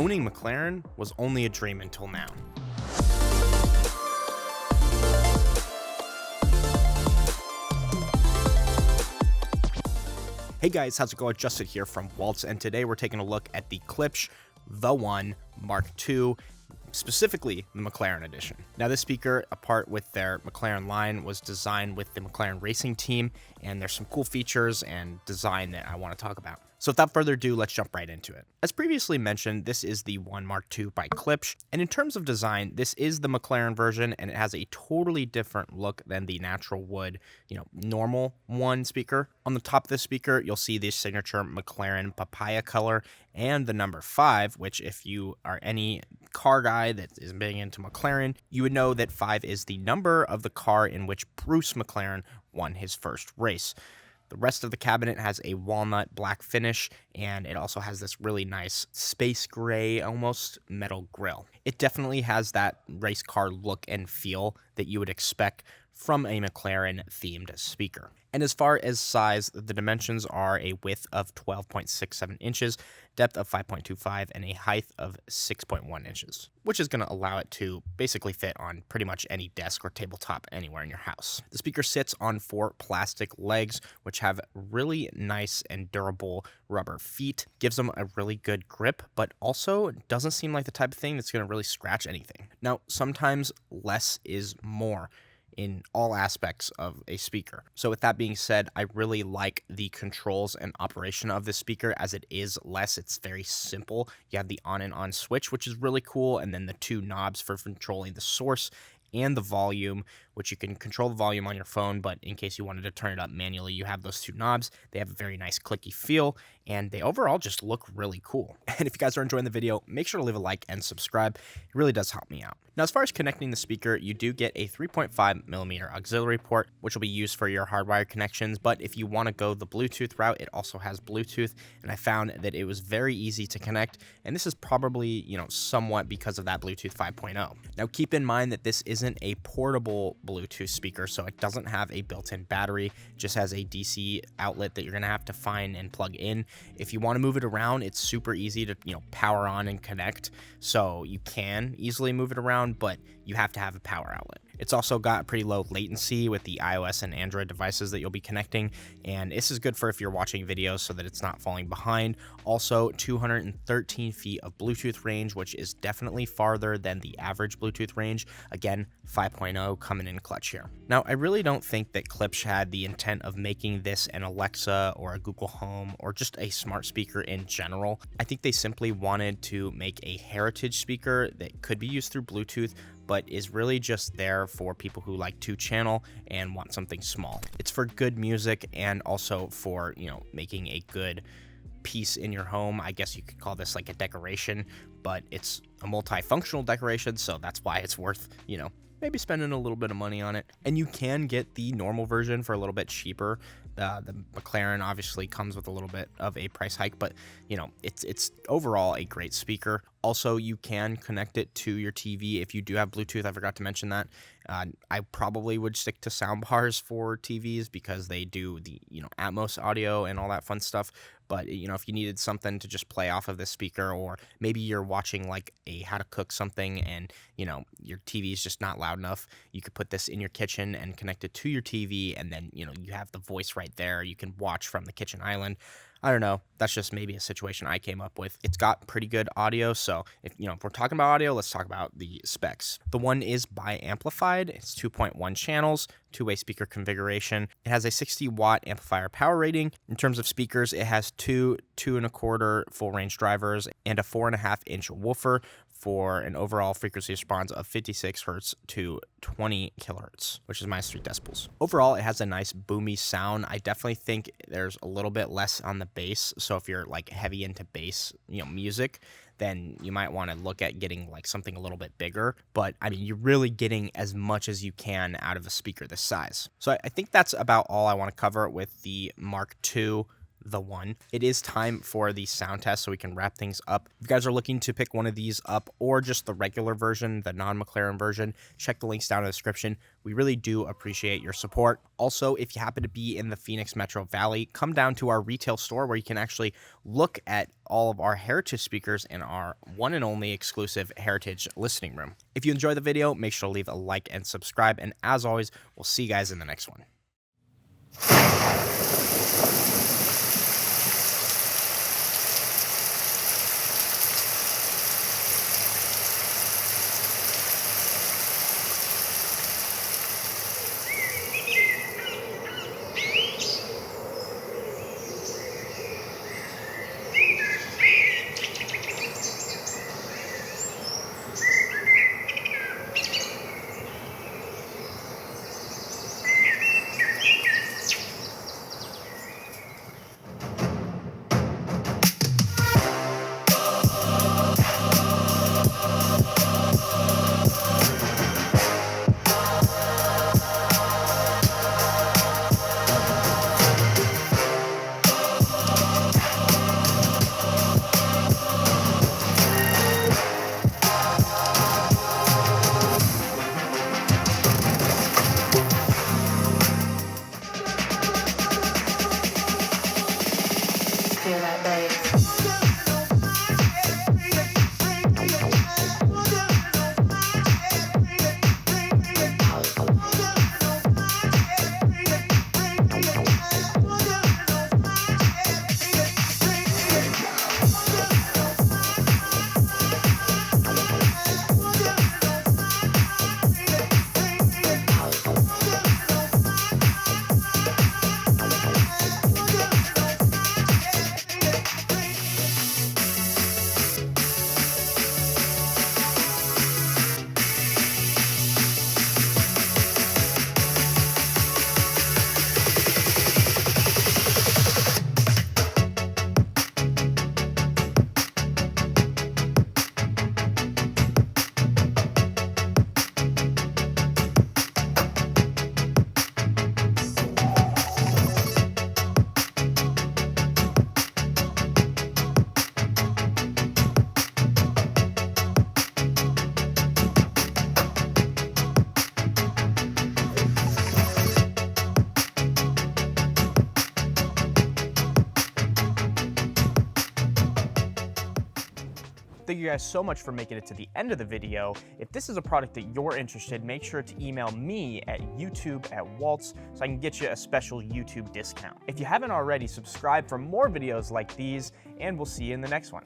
owning McLaren was only a dream until now. Hey guys, how's it going? Justin here from Walts, and today we're taking a look at the Klipsch the ONE Mark II, specifically the McLaren edition. Now, this speaker, apart with their McLaren line, was designed with the Mclaren Racing Team, and there's some cool features and design that I want to talk about. So without further ado, let's jump right into it. As previously mentioned, this is the ONE Mark II by Klipsch, and in terms of design, this is the McLaren version, and it has a totally different look than the natural wood, normal ONE speaker. On the top of this speaker, you'll see the signature McLaren papaya color and the number 5, which if you are any car guy that is big into McLaren, you would know that 5 is the number of the car in which Bruce McLaren won his first race. The rest of the cabinet has a walnut black finish, and it also has this really nice space gray, almost metal grille. It definitely has that race car look and feel that you would expect from a McLaren-themed speaker. And as far as size, the dimensions are a width of 12.67 inches, depth of 5.25, and a height of 6.1 inches, which is going to allow it to basically fit on pretty much any desk or tabletop anywhere in your house. The speaker sits on 4 plastic legs, which have really nice and durable rubber feet, gives them a really good grip, but also doesn't seem like the type of thing that's going to really scratch anything. Now, sometimes less is more in all aspects of a speaker. So with that being said, I really like the controls and operation of this speaker as it is less. It's very simple. You have the on and on switch, which is really cool, and then the 2 knobs for controlling the source and the volume, which you can control the volume on your phone, but in case you wanted to turn it up manually, you have those 2 knobs. They have a very nice clicky feel, and they overall just look really cool. And if you guys are enjoying the video, make sure to leave a like and subscribe. It really does help me out. Now, as far as connecting the speaker, you do get a 3.5mm auxiliary port, which will be used for your hardwired connections, but if you want to go the Bluetooth route, it also has Bluetooth, and I found that it was very easy to connect, and this is probably, somewhat because of that Bluetooth 5.0. Now, keep in mind that this isn't a portable Bluetooth speaker, so it doesn't have a built-in battery, it just has a DC outlet that you're going to have to find and plug in. If you want to move it around, it's super easy to, power on and connect, so you can easily move it around, but you have to have a power outlet. It's also got pretty low latency with the iOS and Android devices that you'll be connecting, and this is good for if you're watching videos so that it's not falling behind. Also, 213 feet of Bluetooth range, which is definitely farther than the average Bluetooth range. Again, 5.0 coming in clutch here. Now, I really don't think that Klipsch had the intent of making this an Alexa or a Google Home or just a smart speaker in general. I think they simply wanted to make a heritage speaker that could be used through Bluetooth, but is really just there for people who like 2-channel and want something small. It's for good music and also for, making a good piece in your home. I guess you could call this like a decoration, but it's a multifunctional decoration, so that's why it's worth, maybe spending a little bit of money on it. And you can get the normal version for a little bit cheaper. The McLaren obviously comes with a little bit of a price hike, but it's overall a great speaker. Also, you can connect it to your TV if you do have Bluetooth. I forgot to mention that. I probably would stick to sound bars for TVs because they do the Atmos audio and all that fun stuff. But if you needed something to just play off of this speaker, or maybe you're watching like a how to cook something and your TV is just not loud enough, you could put this in your kitchen and connect it to your TV, and then you have the voice right there. You can watch from the kitchen island. I don't know. That's just maybe a situation I came up with. It's got pretty good audio, so if we're talking about audio, let's talk about the specs. The one is bi-amplified. It's 2.1 channels, 2-way speaker configuration. It has a 60-watt amplifier power rating. In terms of speakers, it has 2 2.25 full-range drivers and a 4.5-inch woofer for an overall frequency response of 56 hertz to 20 kilohertz, which is -3 decibels. Overall, it has a nice boomy sound. I definitely think there's a little bit less on the bass, so if you're like heavy into bass, music, then you might want to look at getting like something a little bit bigger. But I mean, you're really getting as much as you can out of a speaker this size. So I think that's about all I want to cover with the Mark II the ONE. It is time for the sound test so we can wrap things up. If you guys are looking to pick one of these up or just the regular version, the non-McLaren version, check the links down in the description. We really do appreciate your support. Also, if you happen to be in the Phoenix Metro Valley, come down to our retail store where you can actually look at all of our heritage speakers in our one and only exclusive heritage listening room. If you enjoyed the video, make sure to leave a like and subscribe. And as always, we'll see you guys in the next one. Feel that bass. Thank you guys so much for making it to the end of the video. If this is a product that you're interested in, make sure to email me at youtube@walts so I can get you a special YouTube discount. If you haven't already, subscribe for more videos like these, and we'll see you in the next one.